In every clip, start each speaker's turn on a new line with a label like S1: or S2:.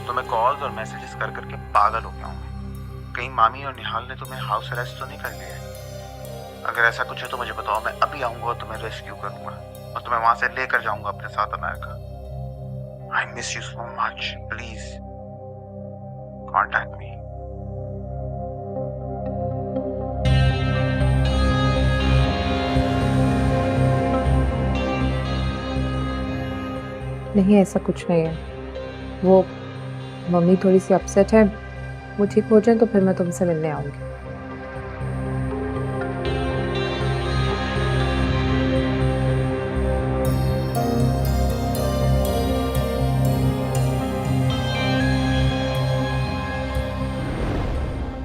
S1: तुम्हें कॉल्स और मैसेजेस कर करके पागल हो गया हूँ मैं। कहीं मामी और निहाल ने तुम्हें हाउस अरेस्ट तो नहीं कर लिया है? अगर ऐसा कुछ है तो मुझे बताओ, मैं अभी आऊंगा और तुम्हें रेस्क्यू करूंगा और तुम्हें वहां से लेकर जाऊंगा अपने साथ America. I miss you so much, please contact me.
S2: नहीं, ऐसा कुछ नहीं है। वो मम्मी थोड़ी सी अपसेट है, वो ठीक हो जाए तो फिर मैं तुमसे मिलने आऊंगी।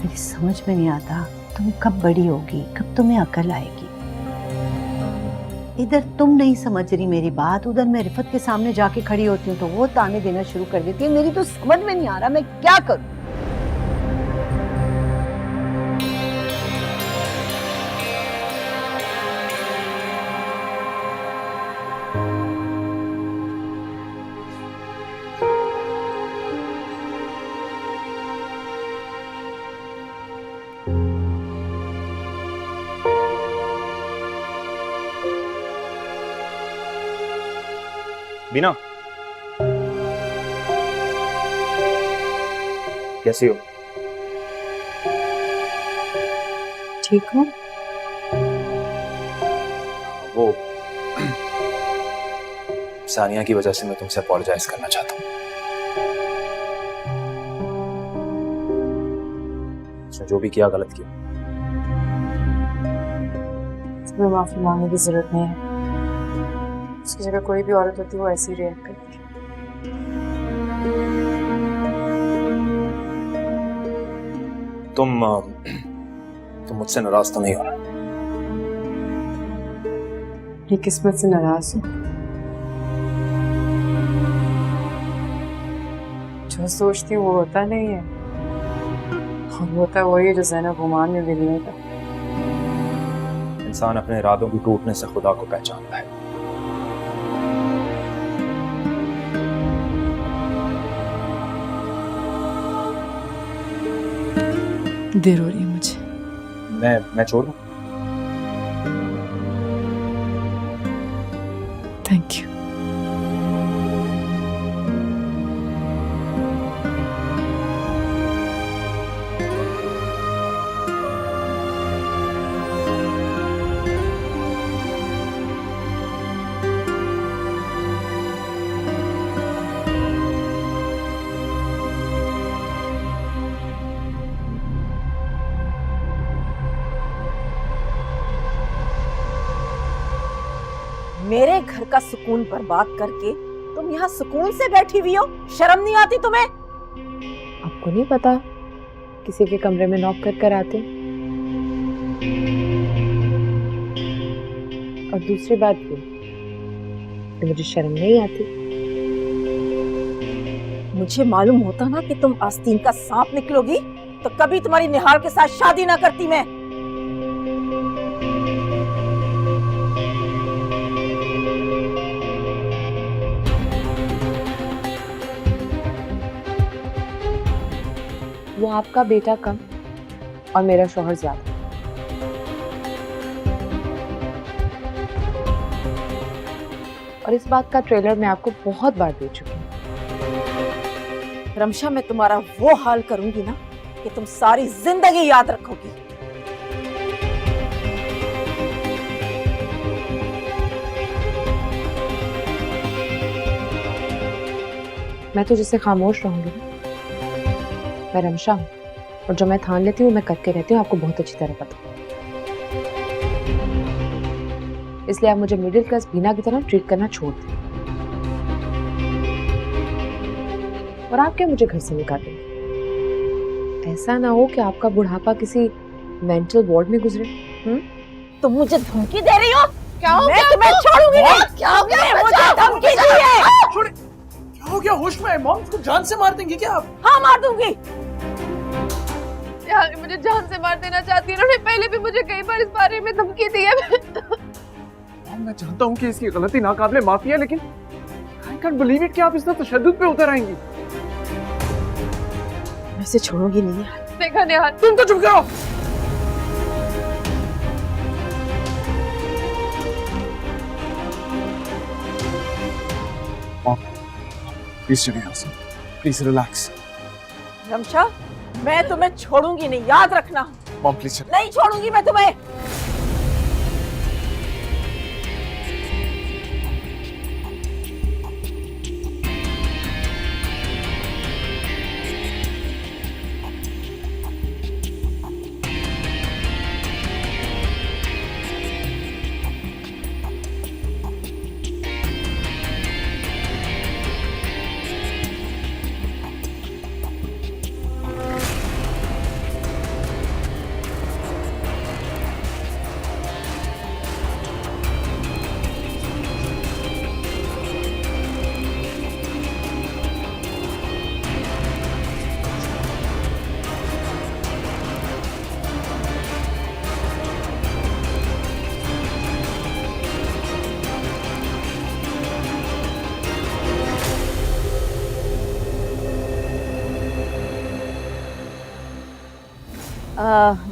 S3: मेरी समझ में नहीं आता तुम कब बड़ी होगी, कब तुम्हें अकल आएगी। इधर तुम नहीं समझ रही मेरी बात, उधर मैं रिफत के सामने जाके खड़ी होती हूँ तो वो ताने देना शुरू कर देती है। मेरी तो समझ में नहीं आ रहा मैं क्या करूं।
S4: बीना, कैसी हो?
S2: ठीक हो?
S4: वो सानिया की वजह से मैं तुमसे अपॉलोजाइज करना चाहता हूँ। उसने जो भी किया गलत किया।
S2: इसमें माफी मांगने की जरूरत नहीं है। उसकी जगह कोई भी औरत होती वो ऐसी रिएक्ट करती।
S4: तुम मुझसे नाराज तो नहीं हो रहा?
S2: ये किस्मत से नाराज हूँ। जो सोचती हूँ वो होता नहीं है, और होता वही है जो ज़ैनब ओमान में भी नहीं होता।
S4: इंसान अपने इरादों की टूटने से खुदा को पहचानता है।
S2: देर हो रही है मुझे।
S4: मैं छोड़ दूं?
S2: Thank you.
S5: मेरे घर का सुकून बर्बाद करके तुम यहाँ सुकून से बैठी हुई हो, शर्म नहीं आती तुम्हें?
S2: आपको नहीं पता किसी के कमरे में नॉक कर कर आते? और दूसरी बात ये कि मुझे शर्म नहीं आती।
S5: मुझे मालूम होता ना कि तुम आस्तीन का सांप निकलोगी तो कभी तुम्हारी निहाल के साथ शादी ना करती मैं।
S2: वो आपका बेटा कम और मेरा शौहर ज्यादा। और इस बात का ट्रेलर मैं आपको बहुत बार दे चुकी हूँ।
S5: रमशा, मैं तुम्हारा वो हाल करूंगी ना कि तुम सारी जिंदगी याद रखोगी।
S2: मैं तो जिससे खामोश रहूंगी ना, मैं रमशा हूँ, और जो मैं ठान लेती हूँ मैं करके रहती हूँ, आपको बहुत अच्छी तरह पता। इसलिए आप मुझे मिडिल क्लास बीना की तरह ट्रीट करना छोड़ दें, और आप क्या मुझे घर से निकाल देंगे। ऐसा ना हो कि आपका बुढ़ापा किसी मेंटल वार्ड में गुजरे।
S5: तुम मुझे धमकी दे रही हो?
S6: क्या हो
S5: मैं
S6: गया?
S5: तुम्हें छोड़ूंगी नहीं।
S6: क्या हो गया?
S5: मुझे धमकी दी है।
S6: छोड़े। क्या हो गया? होश में है? मॉम को जान से मार देंगी क्या आप?
S5: हाँ, मार दूंगी।
S7: यार मुझे जान से मार देना चाहती है। उन्होंने पहले भी मुझे कई बार इस बारे में धमकी दी है।
S6: मॉम, मैं जानता हूँ कि इसकी गलती नाकाबिले माफी है, लेकिन I can't believe it कि आप इस तरह तशद्दुद पे उतर आएंगी।
S5: मैं इसे छोड़ूंगी नहीं यार।
S7: देखा निहाल,
S6: तुम तो चुप करो।
S4: प्लीज चलिए यहाँ से, प्लीज रिलैक्स।
S5: रमशा, मैं तुम्हें छोड़ूंगी नहीं, याद रखना।
S4: मॉम प्लीज चलिए।
S5: नहीं छोड़ूंगी मैं तुम्हें।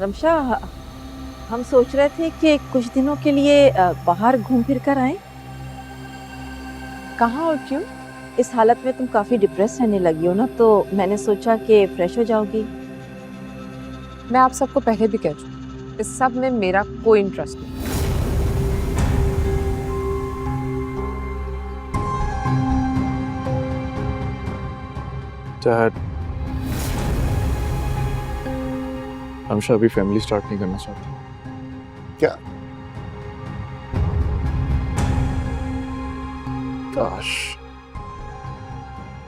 S5: रमशा, हम सोच रहे थे कि कुछ दिनों के लिए बाहर घूम फिर कर आए।
S2: कहाँ और क्यों?
S5: इस हालत में तुम काफी डिप्रेस रहने लगी हो ना, तो मैंने सोचा कि फ्रेश हो जाओगी।
S2: मैं आप सबको पहले भी कह चुकी, इस सब में मेरा कोई इंटरेस्ट नहीं।
S8: डैड, हमशा अभी फैमिली स्टार्ट नहीं करना चाहती।
S9: क्या?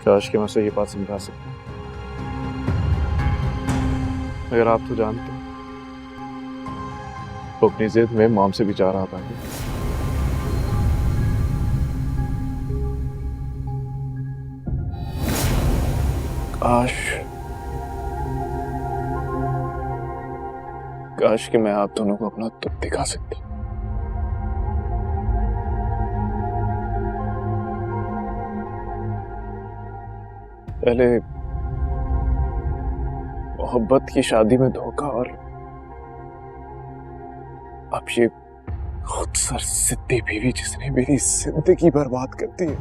S8: काश कि मैं उसे ये बात समझा सकूं, मगर आप तो जानते हो वो अपनी जिद में मॉम से भी जा रहा था। काश कि मैं आप दोनों को अपना दुख दिखा सकती। पहले मोहब्बत की शादी में धोखा, और अब ये खुद सर सिद्धि बीवी जिसने मेरी जिंदगी बर्बाद कर दी है।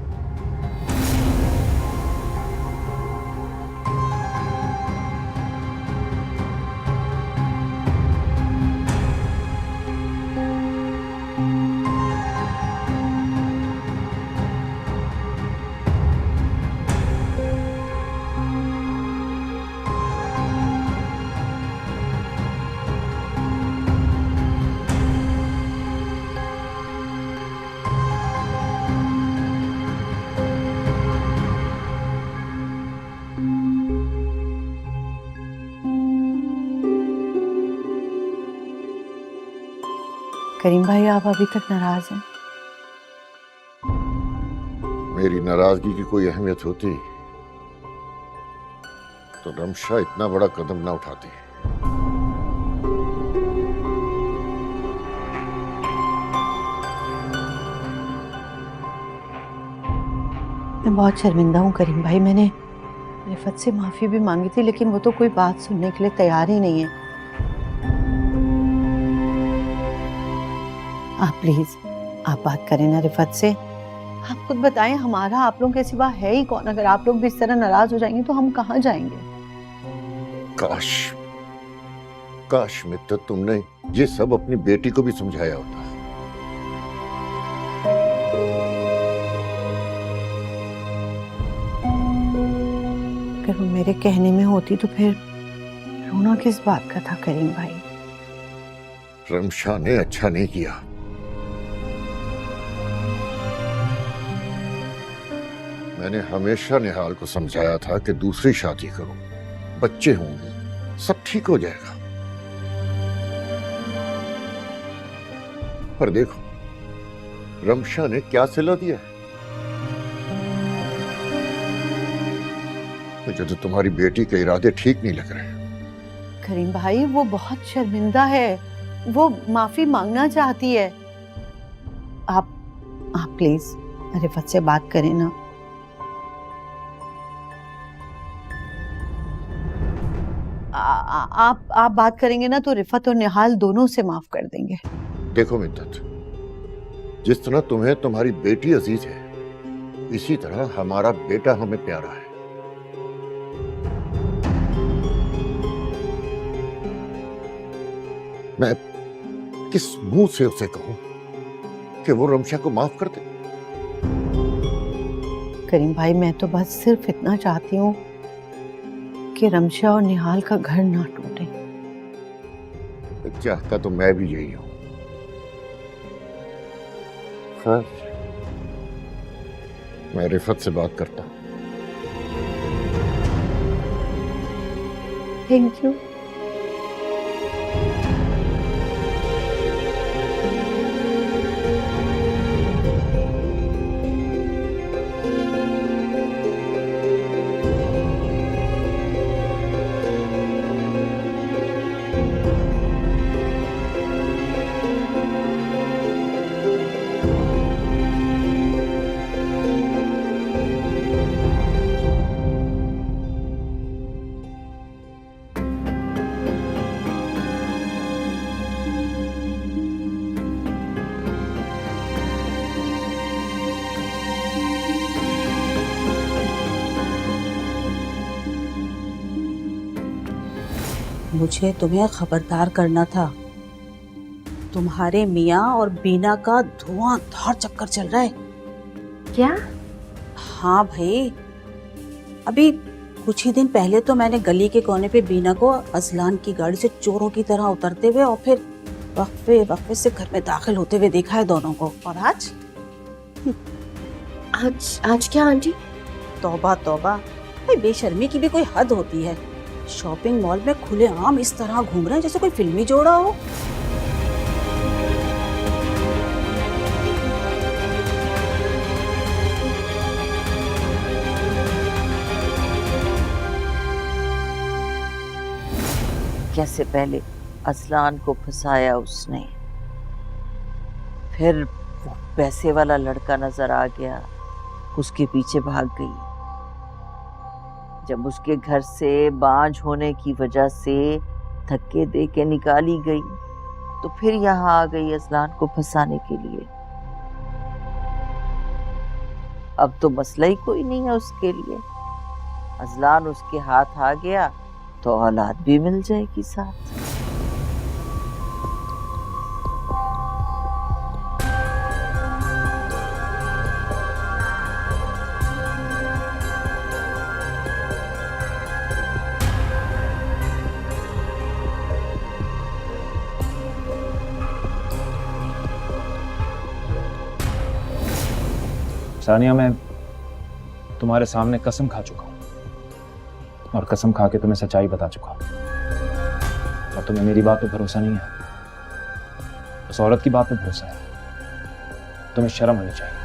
S3: करीम भाई, आप अभी तक नाराज हैं?
S9: मेरी नाराजगी की कोई अहमियत होती तो रमशा इतना बड़ा कदम ना उठाती।
S3: मैं बहुत शर्मिंदा हूँ करीम भाई। मैंने रिफत से माफी भी मांगी थी, लेकिन वो तो कोई बात सुनने के लिए तैयार ही नहीं है। आप प्लीज, आप बात करें ना रिफत से। आप खुद बताएं, हमारा आप लोगों के सिवा है ही कौन? अगर आप लोग भी इस तरह नाराज हो जाएंगे तो हम कहाँ जाएंगे?
S9: काश मित्र, तुमने ये सब अपनी बेटी को भी समझाया होता।
S3: अगर वो मेरे कहने में होती तो फिर रोना किस बात का था करीम भाई?
S9: रमशा ने अच्छा नहीं किया। मैंने हमेशा निहाल को समझाया था कि दूसरी शादी करो, बच्चे होंगे, सब ठीक हो जाएगा। पर देखो रमशा ने क्या सिला दिया। मुझे तो तुम्हारी बेटी के इरादे ठीक नहीं लग रहे।
S3: करीम भाई, वो बहुत शर्मिंदा है, वो माफी मांगना चाहती है। आप प्लीज रिफत से बात करें ना। आप बात करेंगे ना तो रिफत और निहाल दोनों से माफ कर देंगे।
S9: देखो मिद्दत, जिस तरह तुम्हें तुम्हारी बेटी अजीज है, इसी तरह हमारा बेटा हमें प्यारा है। मैं किस मुंह से उसे कहूं कि वो रमशा को माफ कर दे?
S3: करीम भाई, मैं तो बस सिर्फ इतना चाहती हूँ कि रमशा और निहाल का घर ना टूटे।
S9: चाहता तो मैं भी यही हूं। खैर, मैं रिफत से बात करता हूं।
S2: Thank you.
S5: मुझे तुम्हें खबरदार करना था। तुम्हारे मियाँ और बीना का धुआंधार चक्कर चल रहा है।
S2: क्या?
S5: हाँ भाई, अभी कुछ ही दिन पहले तो मैंने गली के कोने पे बीना को असलान की गाड़ी से चोरों की तरह उतरते हुए और फिर वक्फे से घर में दाखिल होते हुए देखा है दोनों को। और आज
S2: आज क्या आंटी?
S5: तौबा तौबा, भाई बेशर्मी की भी कोई हद होती है। शॉपिंग मॉल में खुलेआम इस तरह घूम रहे हैं जैसे कोई फिल्मी जोड़ा हो।
S10: कैसे पहले असलान को फंसाया उसने, फिर वो पैसे वाला लड़का नजर आ गया, उसके पीछे भाग गई। जब उसके घर से बांझ होने की वजह से धक्के दे के निकाली गई तो फिर यहाँ आ गई असलान को फंसाने के लिए। अब तो मसला ही कोई नहीं है उसके लिए। असलान उसके हाथ आ गया तो औलाद भी मिल जाएगी साथ।
S4: सानिया, मैं तुम्हारे सामने कसम खा चुका हूं और कसम खा के तुम्हें सच्चाई बता चुका हूं, और तुम्हें मेरी बात पे भरोसा नहीं है, उस औरत की बात पे भरोसा है। तुम्हें शर्म होनी चाहिए।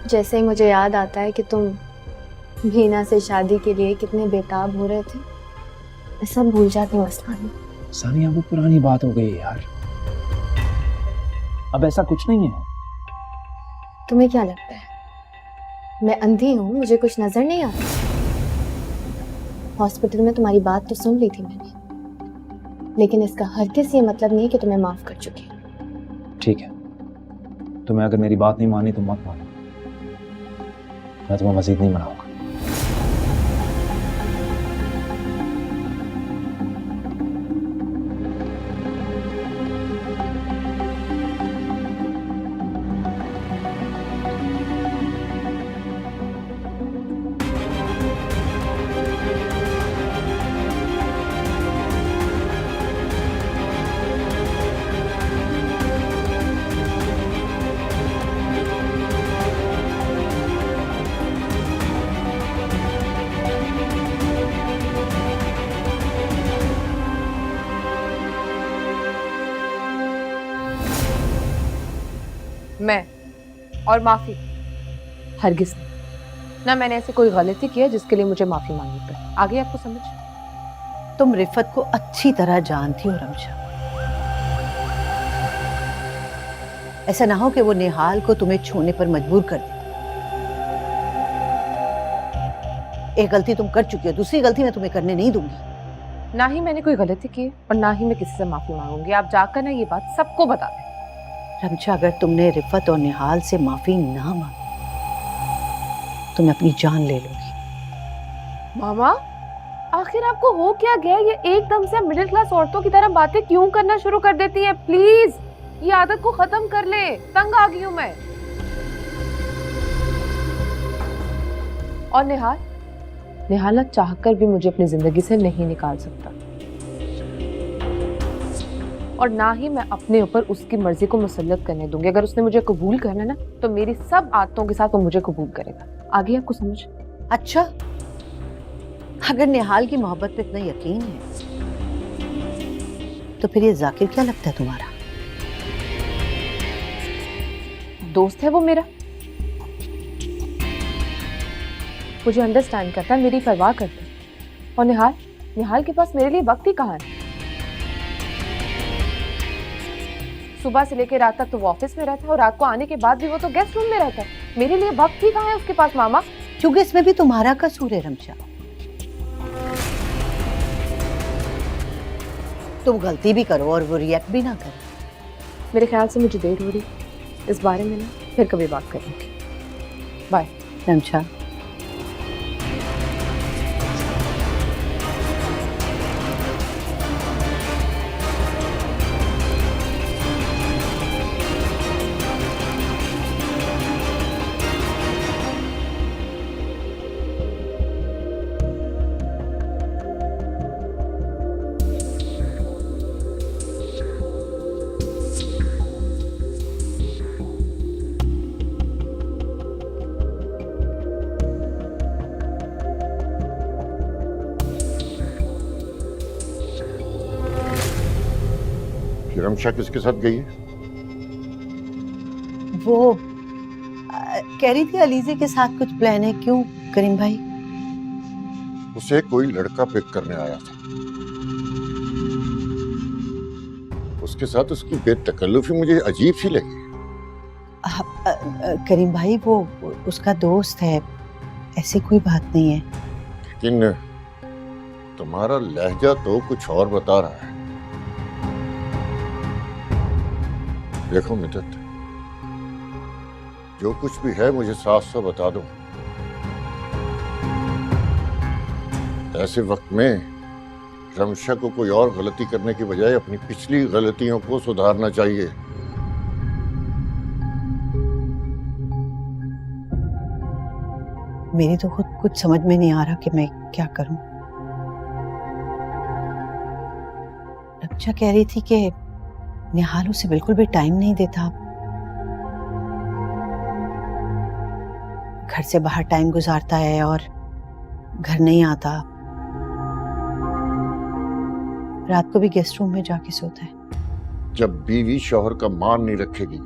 S2: जैसे ही मुझे याद आता है कि तुम मीना से शादी के लिए कितने बेताब हो रहे थे, मैं सब भूल जाती हूँ असलान।
S4: सानिया, वो पुरानी बात हो गई यार, अब ऐसा कुछ नहीं है।
S2: तुम्हें क्या लगता है मैं अंधी हूँ, मुझे कुछ नजर नहीं आता? हॉस्पिटल में तुम्हारी बात तो सुन ली थी मैंने, लेकिन इसका हरगिज़ ये मतलब नहीं कि तुम्हें माफ कर चुकी।
S4: ठीक है, तुम्हें अगर मेरी बात नहीं मानी तो मत मानो, मैं तुम्हें मजीद नहीं मनाऊंगा।
S2: मैं और माफी हरगिज़ नहीं। ना मैंने ऐसी कोई गलती की है जिसके लिए मुझे माफी मांगनी पड़े। आगे आपको समझ?
S3: तुम रिफत को अच्छी तरह जानती हो रमशा। ऐसा ना हो कि वो निहाल को तुम्हें छोड़ने पर मजबूर कर दे। एक गलती तुम कर चुकी हो, दूसरी गलती मैं तुम्हें करने नहीं दूंगी।
S2: ना ही मैंने कोई गलती की और ना ही मैं किसी से माफी मांगूंगी। आप जाकर ना ये बात सबको बता दें।
S3: रमशा, अगर तुमने रिफत और निहाल से माफी ना मांगी तो मैं अपनी जान ले लूंगी।
S2: मामा, आखिर आपको हो क्या गया? ये एकदम से मिडिल क्लास औरतों की तरह बातें क्यों करना शुरू कर देती हैं? प्लीज ये आदत को खत्म कर ले, तंग आ गई हूं मैं। और निहाल ना चाहकर भी मुझे अपनी जिंदगी से नहीं निकाल सकता, और ना ही मैं अपने ऊपर उसकी मर्जी को मुसल्लत करने दूंगी। अगर उसने मुझे कबूल करना ना तो मेरी सब आदतों के साथ वो मुझे कबूल करेगा। आगे आपको समझ?
S3: अच्छा, अगर निहाल की मोहब्बत पे इतना यकीन है तो फिर ये जाकिर क्या लगता है तुम्हारा?
S2: दोस्त है वो मेरा, मुझे अंडरस्टैंड करता है, मेरी परवाह करता है। और निहाल के पास मेरे लिए वक्त ही कहाँ है? सुबह से लेकर रात तक तो वो ऑफिस में रहता है और रात को आने के बाद भी वो तो गेस्ट रूम में रहता है। मेरे लिए वक्त ही कहाँ है उसके पास मामा?
S3: क्योंकि इसमें भी तुम्हारा कसूर है रमशा। तुम गलती भी करो और वो रिएक्ट भी ना करे।
S2: मेरे ख्याल से मुझे देर हो रही, इस बारे में ना फिर कभी बात करेंगे। बाय
S3: रमशा।
S9: रमशा किसके साथ गई है?
S3: वो कह रही थी अलीजे के साथ कुछ प्लान है। क्यों करीम भाई?
S9: उसे कोई लड़का पिक करने आया था, उसके साथ उसकी बेतकल्लुफी मुझे अजीब सी लगी।
S3: करीम भाई, वो उसका दोस्त है, ऐसी कोई बात नहीं है।
S9: लेकिन तुम्हारा लहजा तो कुछ और बता रहा है। देखो मिदत, जो कुछ भी है मुझे साफ साफ बता दो। ऐसे वक्त में रमशा को कोई और गलती करने की बजाय अपनी पिछली गलतियों को सुधारना चाहिए।
S3: मेरी तो खुद कुछ समझ में नहीं आ रहा कि मैं क्या करूं। रमशा कह रही थी कि निहाल उसे बिल्कुल भी टाइम नहीं देता, घर से बाहर टाइम गुजारता है और घर नहीं आता, रात को भी गेस्ट रूम में जाके सोता है।
S9: जब बीवी शौहर का मान नहीं रखेगी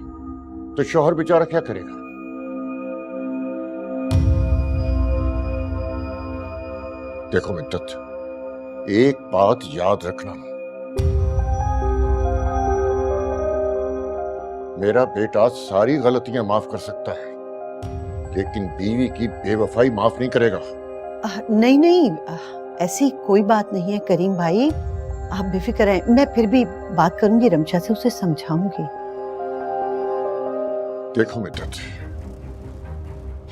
S9: तो शौहर बेचारा क्या करेगा? देखो मिद्दत, एक बात याद रखना, मेरा बेटा सारी गलतियां माफ कर सकता है लेकिन बीवी की बेवफाई माफ नहीं करेगा।
S3: नहीं, ऐसी कोई बात नहीं है करीम भाई, आप बेफिक्र हैं। मैं फिर भी बात करूंगी रमशा से, उसे समझाऊंगी।
S9: देखो मिद्दत,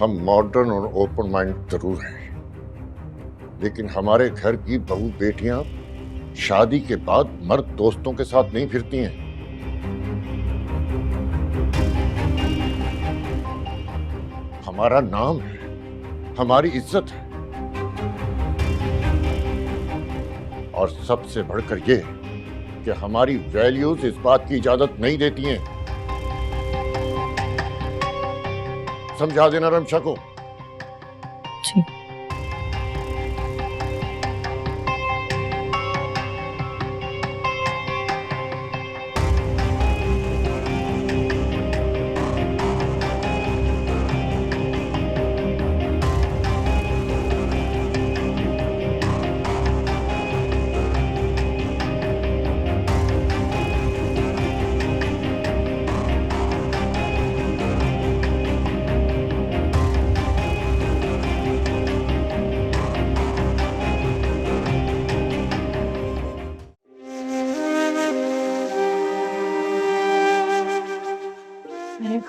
S9: हम मॉडर्न और ओपन माइंड जरूर हैं, लेकिन हमारे घर की बहू बेटियां शादी के बाद मर्द दोस्तों के साथ नहीं फिरती हैं। हमारा नाम है, हमारी इज्जत है, और सबसे बढ़कर ये कि हमारी वैल्यूज इस बात की इजाजत नहीं देती हैं। समझा देना रमशा को।
S3: जी।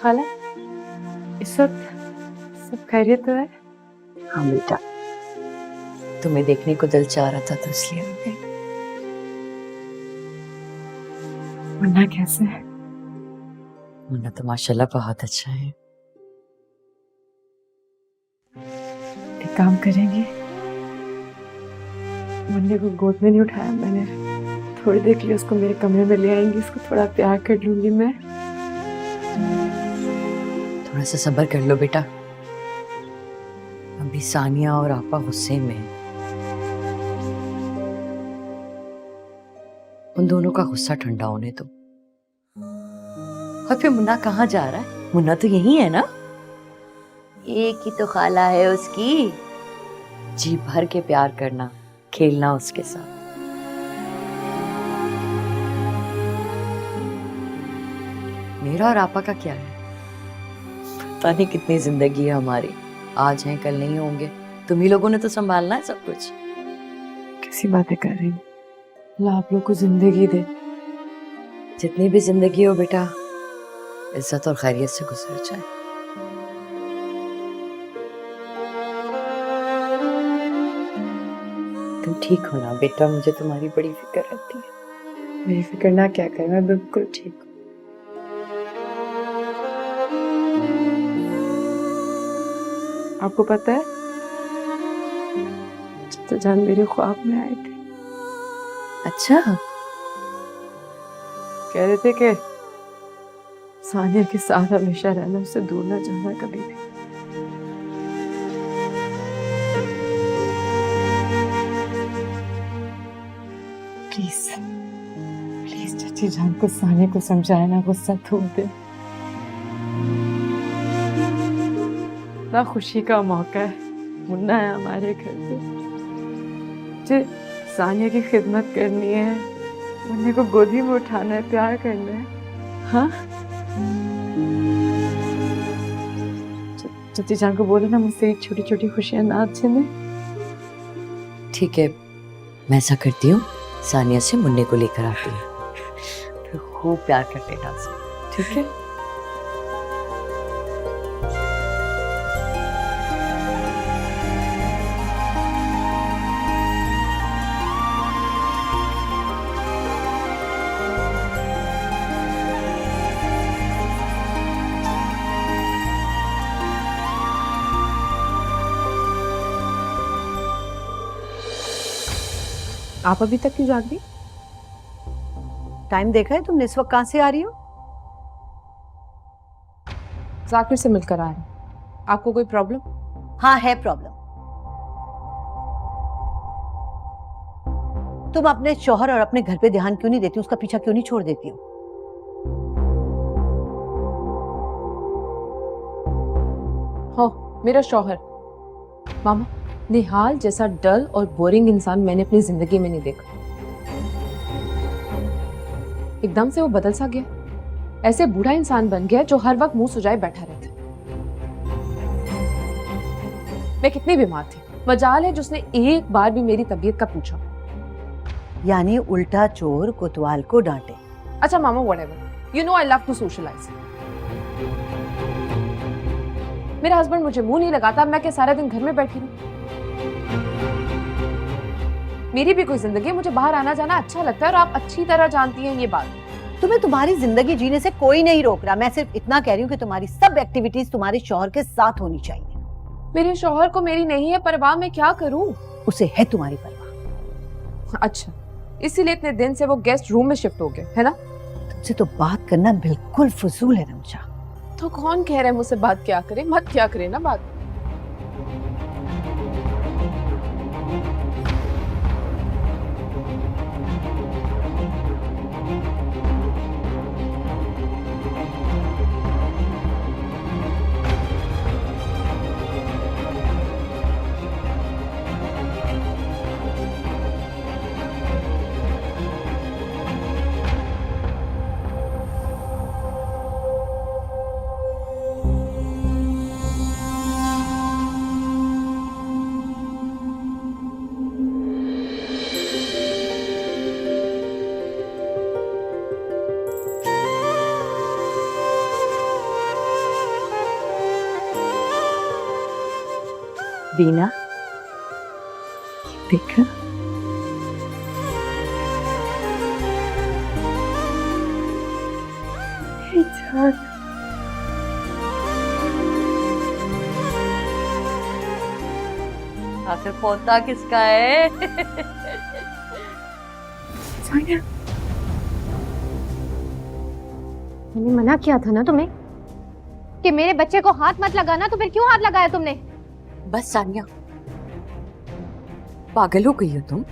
S2: खाला, इस वक्त सब खैरियत तो है?
S10: हाँ बेटा, तुम्हें देखने को दिल चाह रहा था तो इसलिए आ गई।
S2: मुन्ना कैसे है?
S10: मुन्ना तो माशाल्लाह बहुत अच्छा है।
S2: एक काम करेंगे, मुन्ने को गोद में नहीं उठाया मैंने, थोड़ी देर के लिए उसको मेरे कमरे में ले आएंगी, उसको थोड़ा प्यार कर लूंगी मैं।
S10: थोड़ा सा सब्र कर लो बेटा, अभी सानिया और आपा गुस्से में हैं। उन दोनों का गुस्सा ठंडा होने दो। और फिर मुन्ना कहाँ जा रहा है? मुन्ना तो यही है ना? एक ही तो खाला है उसकी, जी भर के प्यार करना, खेलना उसके साथ। मेरा और आपा का क्या है? पता नहीं कितनी जिंदगी है हमारी, आज हैं कल नहीं होंगे। तुम ही लोगों ने तो संभालना है सब कुछ।
S2: कैसी बातें कर रही हैं? अल्लाह आप लोग को जिंदगी दे।
S10: जितनी भी जिंदगी हो बेटा, इज्जत और खैरियत से गुजर जाए। तुम ठीक हो ना बेटा? मुझे तुम्हारी बड़ी फिक्र रहती है।
S2: मेरी फिक्र ना क्या करे, मैं बिल्कुल ठीक हूँ। आपको पता है, तो जान मेरे ख्वाब में आए थे।
S10: अच्छा,
S2: कह रहे थे कि सानिया के साथ हमेशा रहना, उससे दूर ना जाना कभी भी। प्लीज प्लीज चाची जान को सानिया को समझाए ना, गुस्सा थूक दे ना। खुशी का मौका है, मुन्ना है हमारे घर पे, मुझे सानिया की खिदमत करनी है, मुन्ने को गोदी में उठाना है, प्यार करना है। हाँ चाची जान को बोले ना मुझसे छोटी छोटी खुशियां ना छीने।
S10: ठीक है, मैं ऐसा करती हूँ, सानिया से मुन्ने को लेकर आती हूँ, फिर खूब प्यार कर लेना उसे।
S2: ठीक है। आप अभी तक क्यों जाग रही?
S3: टाइम देखा है तुमने? इस वक्त कहाँ से आ रही हो?
S2: जाकिर से मिलकर आ रही। आपको कोई प्रॉब्लम?
S3: हाँ है प्रॉब्लम। तुम अपने शौहर और अपने घर पे ध्यान क्यों नहीं देती? उसका पीछा क्यों नहीं छोड़ देती हो?
S2: हो मेरा शौहर मामा, निहाल जैसा डल और बोरिंग इंसान मैंने अपनी जिंदगी में नहीं देखा। एकदम से वो बदल सा गया, ऐसे बूढ़ा इंसान बन गया जो हर वक्त मुंह सुजाए बैठा रहता। मैं कितनी बीमार थी, मजाल है जिसने एक बार भी मेरी तबीयत का पूछा।
S3: यानी उल्टा चोर कोतवाल को डांटे।
S2: अच्छा मामा, whatever, you know I love to socialise. मेरा हस्बैंड मुझे मुंह नहीं लगाता, मैं क्या सारा दिन घर में बैठी रहूं? मेरी भी कोई जिंदगी है, मुझे बाहर आना जाना अच्छा लगता है और आप अच्छी तरह जानती हैं ये बात।
S3: तुम्हें तुम्हारी जिंदगी जीने से कोई नहीं रोक रहा, मैं सिर्फ इतना कह रही हूँ कि तुम्हारी सब एक्टिविटीज तुम्हारे शौहर के साथ होनी चाहिए।
S2: मेरे शौहर को मेरी नहीं है परवाह, मैं क्या करूं?
S3: उसे है तुम्हारी परवाह।
S2: अच्छा, इसीलिए इतने दिन से वो गेस्ट रूम में शिफ्ट हो गए, है ना?
S3: तुमसे तो बात करना बिल्कुल फजूल है रमजा।
S2: तो कौन कह रहा है मुझसे बात क्या करे? मत क्या करे ना बात।
S3: बीना, देखा मेरी जान।
S10: आखिर पोता किसका है?
S2: सानिया,
S7: मैंने मना किया था ना तुम्हें कि मेरे बच्चे को हाथ मत लगाना, तो फिर क्यों हाथ लगाया तुमने?
S11: बस सानिया, पागल हो गई हो तुम?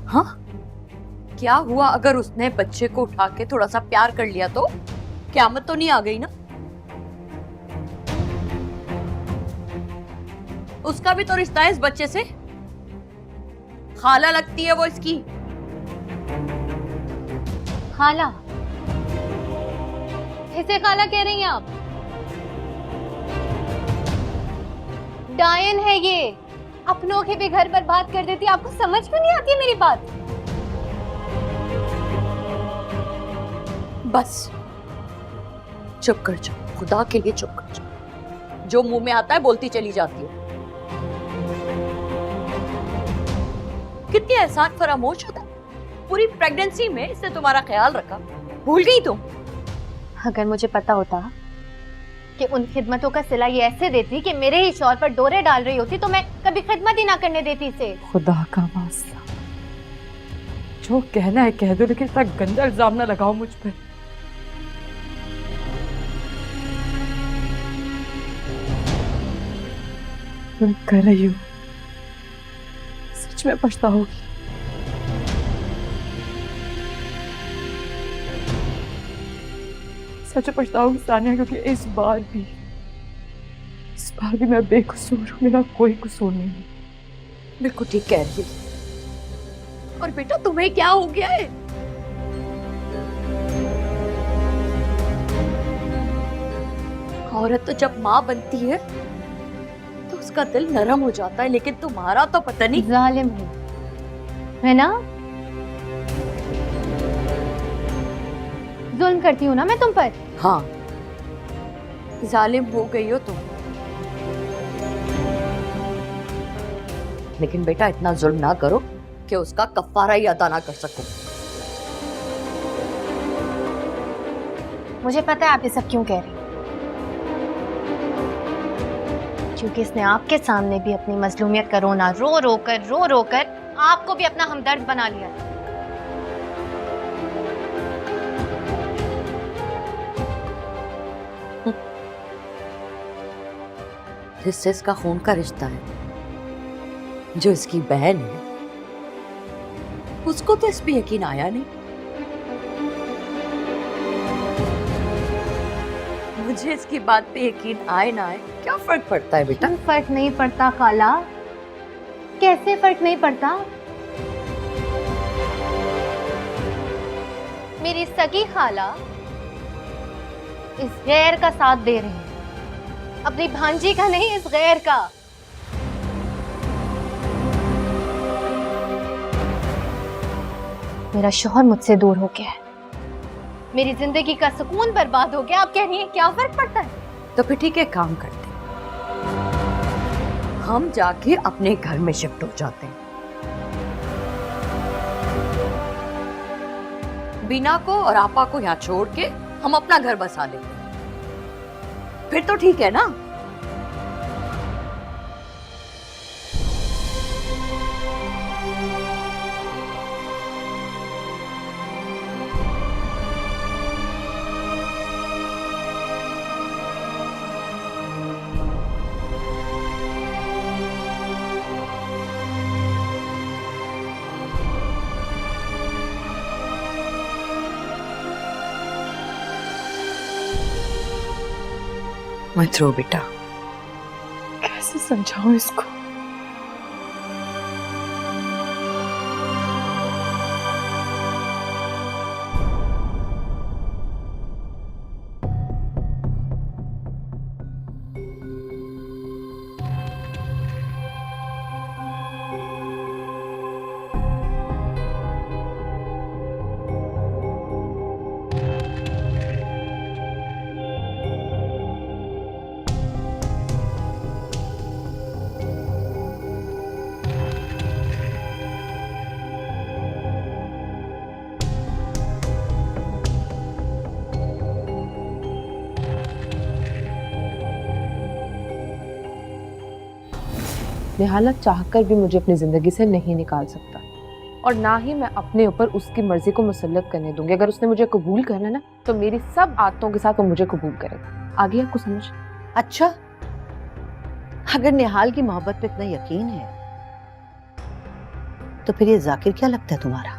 S11: हाँ, क्या हुआ अगर उसने बच्चे को उठा के थोड़ा सा प्यार कर लिया तो? क़यामत तो नहीं आ गई ना? उसका भी तो रिश्ता है इस बच्चे से। खाला लगती है वो इसकी।
S7: खाला? इसे खाला कह रही हैं आप? डायन है ये, अपनों के भी घर बर्बाद कर देती। आपको समझ क्यों नहीं आती मेरी बात?
S11: बस चुप कर जाओ, खुदा के लिए चुप कर जाओ। जो मुंह में आता है बोलती चली जाती है। कितनी एहसान फरामोश होता है। पूरी प्रेगनेंसी में इसने तुम्हारा ख्याल रखा, भूल गई तुम?
S7: अगर मुझे पता होता कि उन खिदमतों का सिला ये ऐसे देती कि मेरे ही शौहर पर डोरे डाल रही होती, तो मैं कभी खिदमत ही ना करने देती इसे।
S2: खुदा का वास्ता, जो कहना है कह दो, लेकिन इतना गंदा इल्जाम ना लगाओ मुझ पे। तुम कर रही हो, सच में पछताओगी। सच में पछताओगी सानिया, क्योंकि इस बार भी मैं बेकसूर हूँ। मेरा कोई कसूर नहीं है।
S11: बिल्कुल ठीक कह रही है। और बेटा तुम्हें क्या हो गया है? औरत तो जब माँ बनती है तो उसका दिल नरम हो जाता है, लेकिन तुम्हारा तो पता नहीं।
S7: जालिम है ना? जुल्म करती हूँ ना मैं तुम पर?
S11: हाँ, जालिम हो गई हो तुम। लेकिन बेटा इतना जुल्म ना करो कि उसका कफारा ही अदा ना कर सको।
S7: मुझे पता है आप ये सब क्यों कह रही, क्योंकि इसने आपके सामने भी अपनी मजलूमियत का रोना रो रो कर आपको भी अपना हमदर्द बना लिया।
S11: जिससे इसका खून का रिश्ता है, जो इसकी बहन है, उसको तो इस पे यकीन आया नहीं। मुझे इसकी बात पे यकीन आए ना आए क्या फर्क पड़ता है बेटा?
S7: क्यों फर्क नहीं पड़ता खाला? कैसे फर्क नहीं पड़ता? मेरी सगी खाला इस गैर का साथ दे रही है, अपनी भांजी का नहीं, इस गैर का। मेरा शौहर मुझसे दूर हो गया है, मेरी जिंदगी का सुकून बर्बाद हो गया। आप कह रही हैं क्या फर्क पड़ता है?
S11: तो फिर ठीक है, काम करते हैं, हम जाके अपने घर में शिफ्ट हो जाते हैं। बीना को और आपा को यहाँ छोड़ के हम अपना घर बसा लेते हैं। फिर तो ठीक है ना? मत रो बेटा।
S2: कैसे समझाऊं इसको? निहाल चाहकर भी मुझे अपनी जिंदगी से नहीं निकाल सकता, और ना ही मैं अपने ऊपर उसकी मर्जी को मुसल्लत करने दूंगी। अगर उसने मुझे कबूल करना ना तो मेरी सब आदतों के साथ वो मुझे कबूल करेगा। आगे आपको समझ?
S3: अच्छा, अगर निहाल की मोहब्बत पे इतना यकीन है तो फिर ये जाकिर क्या लगता है तुम्हारा?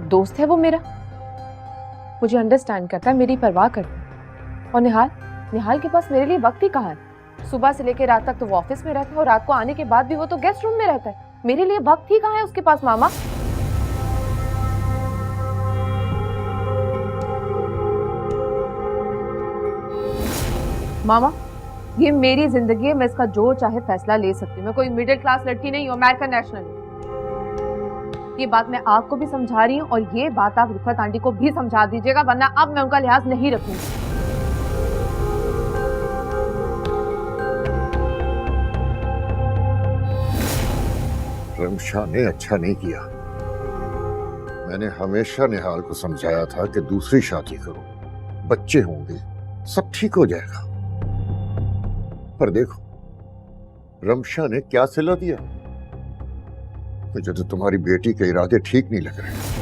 S2: दोस्त है वो मेरा, मुझे अंडरस्टैंड करता है, मेरी परवाह करता है। और निहाल के पास मेरे लिए वक्त ही कहाँ है? सुबह से लेकर रात तक तो वो ऑफिस में रहता है, और रात को आने के बाद भी वो तो गेस्ट रूम में रहता है। मेरे लिए वक्त ही कहाँ है उसके पास मामा? मामा, ये मेरी जिंदगी है, मैं इसका जो चाहे फैसला ले सकती हूँ। मैं कोई मिडिल क्लास लड़की नहीं हूँ, अमेरिकन नेशनल। ये बात मैं आपको भी समझा रही हूँ, और ये बात आप रुफत आंटी को भी समझा दीजिएगा, वरना अब मैं उनका लिहाज नहीं रखूंगी।
S9: रमशा ने अच्छा नहीं किया। मैंने हमेशा निहाल को समझाया था कि दूसरी शादी करो, बच्चे होंगे, सब ठीक हो जाएगा। पर देखो रमशा ने क्या सिला दिया। मुझे तो तुम्हारी बेटी के इरादे ठीक नहीं लग रहे।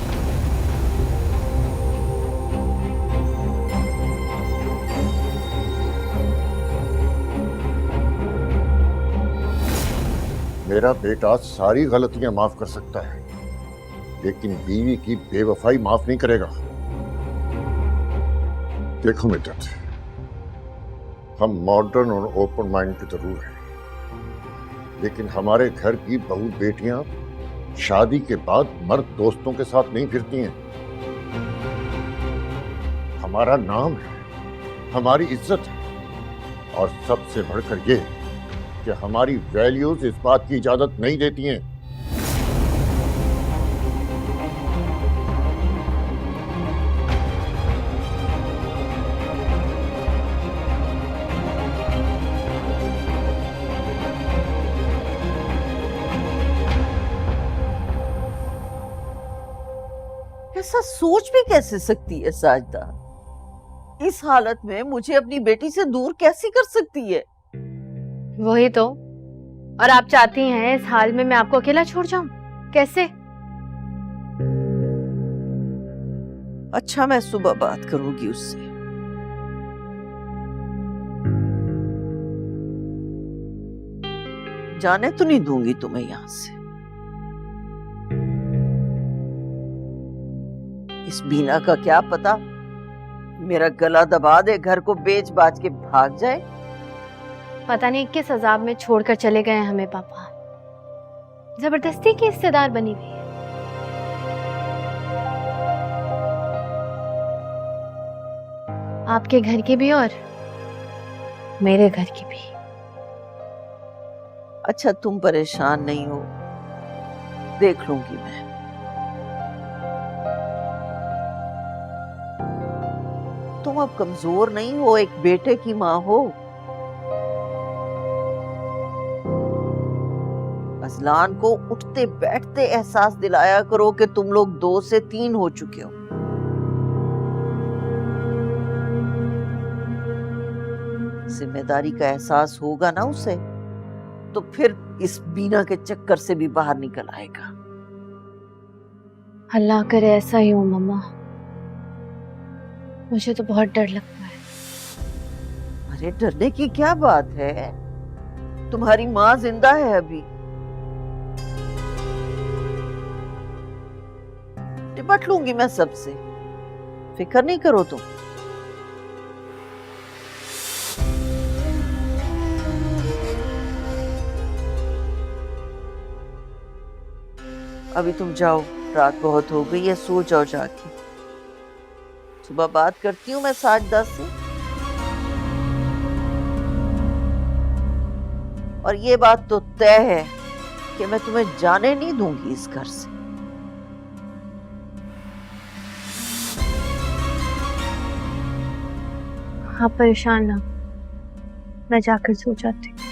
S9: मेरा बेटा सारी गलतियां माफ कर सकता है, लेकिन बीवी की बेवफाई माफ नहीं करेगा। देखो मित्रत, हम मॉडर्न और ओपन माइंड के जरूर हैं, लेकिन हमारे घर की बहू बेटियां शादी के बाद मर्द दोस्तों के साथ नहीं फिरती हैं। हमारा नाम है, हमारी इज्जत है, और सबसे बढ़कर ये कि हमारी वैल्यूज इस बात की इजाजत नहीं देती हैं।
S10: ऐसा सोच भी कैसे सकती है साजदा? इस हालत में मुझे अपनी बेटी से दूर कैसे कर सकती है?
S7: वही तो, और आप चाहती हैं इस हाल में मैं आपको अकेला छोड़ जाऊं? कैसे?
S10: अच्छा, मैं सुबह बात करूंगी उससे। जाने तो नहीं दूंगी तुम्हें यहां से। इस बीना का क्या पता मेरा गला दबा दे, घर को बेच बाच के भाग जाए।
S7: पता नहीं किस अजाब में छोड़कर चले गए हमें पापा। जबरदस्ती की हिस्सेदार बनी हुई है। आपके घर की भी और मेरे घर की भी।
S10: अच्छा, तुम परेशान नहीं हो, देख लूंगी मैं। तुम अब कमजोर नहीं हो, एक बेटे की माँ हो। अजलान को उठते बैठते एहसास दिलाया करो कि तुम लोग 2 से 3 हो चुके हो। जिम्मेदारी का एहसास होगा ना उसे, तो फिर इस बीना के चक्कर से भी बाहर निकल आएगा।
S7: अल्लाह करे ऐसा ही हो मम्मा, मुझे तो बहुत डर लगता है।
S10: अरे डरने की क्या बात है, तुम्हारी माँ जिंदा है अभी। निपट लूंगी मैं सबसे, फिक्र नहीं करो तुम। अभी तुम जाओ, रात बहुत हो गई है, सो जाओ जाके। सुबह बात करती हूँ मैं साजदा से, और ये बात तो तय है कि मैं तुम्हें जाने नहीं दूंगी इस घर से।
S7: आप परेशान ना, मैं जाकर सो जाती हूँ।